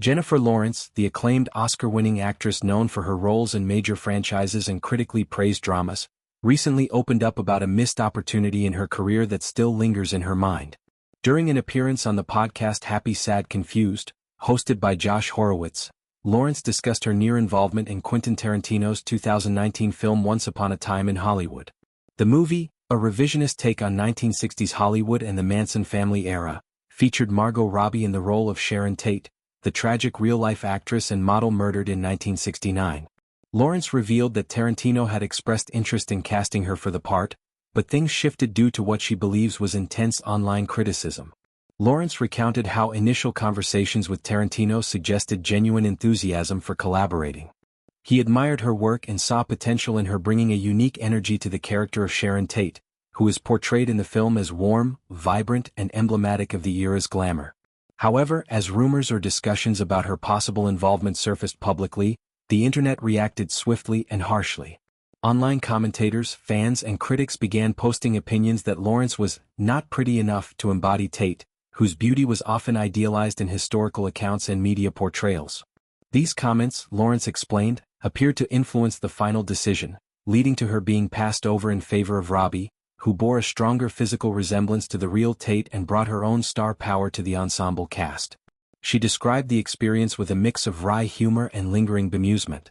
Jennifer Lawrence, the acclaimed Oscar-winning actress known for her roles in major franchises and critically praised dramas, recently opened up about a missed opportunity in her career that still lingers in her mind. During an appearance on the podcast Happy Sad Confused, hosted by Josh Horowitz, Lawrence discussed her near involvement in Quentin Tarantino's 2019 film Once Upon a Time in Hollywood. The movie, a revisionist take on 1960s Hollywood and the Manson family era, featured Margot Robbie in the role of Sharon Tate, the tragic real-life actress and model murdered in 1969. Lawrence revealed that Tarantino had expressed interest in casting her for the part, but things shifted due to what she believes was intense online criticism. Lawrence recounted how initial conversations with Tarantino suggested genuine enthusiasm for collaborating. He admired her work and saw potential in her bringing a unique energy to the character of Sharon Tate, who is portrayed in the film as warm, vibrant, and emblematic of the era's glamour. However, as rumors or discussions about her possible involvement surfaced publicly, the internet reacted swiftly and harshly. Online commentators, fans, and critics began posting opinions that Lawrence was not pretty enough to embody Tate, whose beauty was often idealized in historical accounts and media portrayals. These comments, Lawrence explained, appeared to influence the final decision, leading to her being passed over in favor of Robbie, who bore a stronger physical resemblance to the real Tate and brought her own star power to the ensemble cast. She described the experience with a mix of wry humor and lingering bemusement.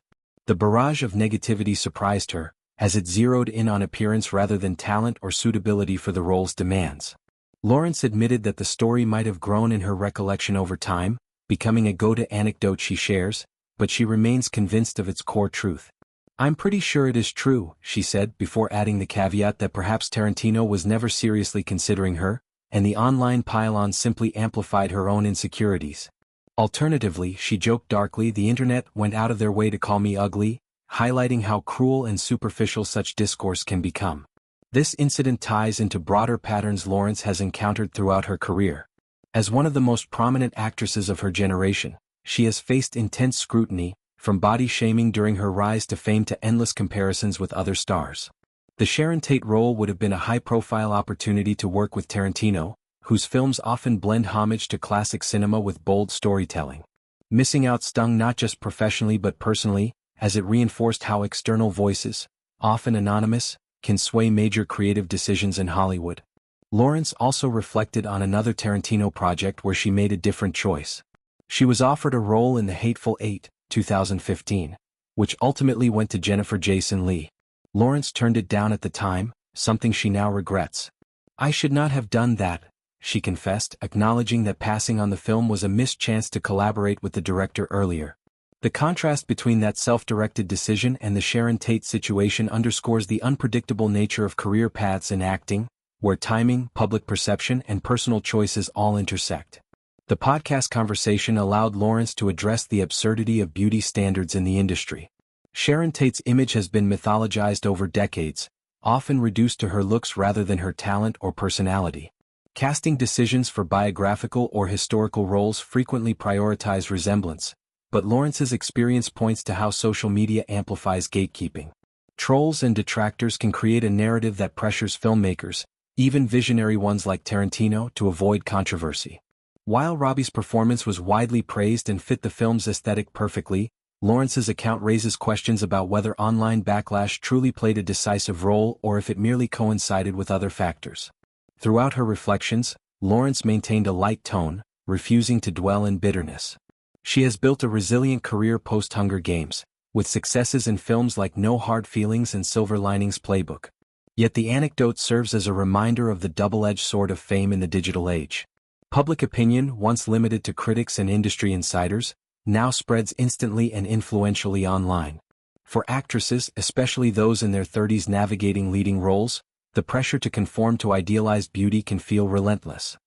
The barrage of negativity surprised her, as it zeroed in on appearance rather than talent or suitability for the role's demands. Lawrence admitted that the story might have grown in her recollection over time, becoming a go-to anecdote she shares, but she remains convinced of its core truth. "I'm pretty sure it is true," she said, before adding the caveat that perhaps Tarantino was never seriously considering her, and the online pile-on simply amplified her own insecurities. Alternatively, she joked darkly, "The internet went out of their way to call me ugly," highlighting how cruel and superficial such discourse can become. This incident ties into broader patterns Lawrence has encountered throughout her career. As one of the most prominent actresses of her generation, she has faced intense scrutiny, from body shaming during her rise to fame to endless comparisons with other stars. The Sharon Tate role would have been a high-profile opportunity to work with Tarantino, whose films often blend homage to classic cinema with bold storytelling. Missing out stung not just professionally but personally, as it reinforced how external voices, often anonymous, can sway major creative decisions in Hollywood. Lawrence also reflected on another Tarantino project where she made a different choice. She was offered a role in The Hateful Eight, 2015, which ultimately went to Jennifer Jason Leigh. Lawrence turned it down at the time, something she now regrets. "I should not have done that," she confessed, acknowledging that passing on the film was a missed chance to collaborate with the director earlier. The contrast between that self-directed decision and the Sharon Tate situation underscores the unpredictable nature of career paths in acting, where timing, public perception, and personal choices all intersect. The podcast conversation allowed Lawrence to address the absurdity of beauty standards in the industry. Sharon Tate's image has been mythologized over decades, often reduced to her looks rather than her talent or personality. Casting decisions for biographical or historical roles frequently prioritize resemblance, but Lawrence's experience points to how social media amplifies gatekeeping. Trolls and detractors can create a narrative that pressures filmmakers, even visionary ones like Tarantino, to avoid controversy. While Robbie's performance was widely praised and fit the film's aesthetic perfectly, Lawrence's account raises questions about whether online backlash truly played a decisive role or if it merely coincided with other factors. Throughout her reflections, Lawrence maintained a light tone, refusing to dwell in bitterness. She has built a resilient career post-Hunger Games, with successes in films like No Hard Feelings and Silver Linings Playbook. Yet the anecdote serves as a reminder of the double-edged sword of fame in the digital age. Public opinion, once limited to critics and industry insiders, now spreads instantly and influentially online. For actresses, especially those in their 30s navigating leading roles, the pressure to conform to idealized beauty can feel relentless.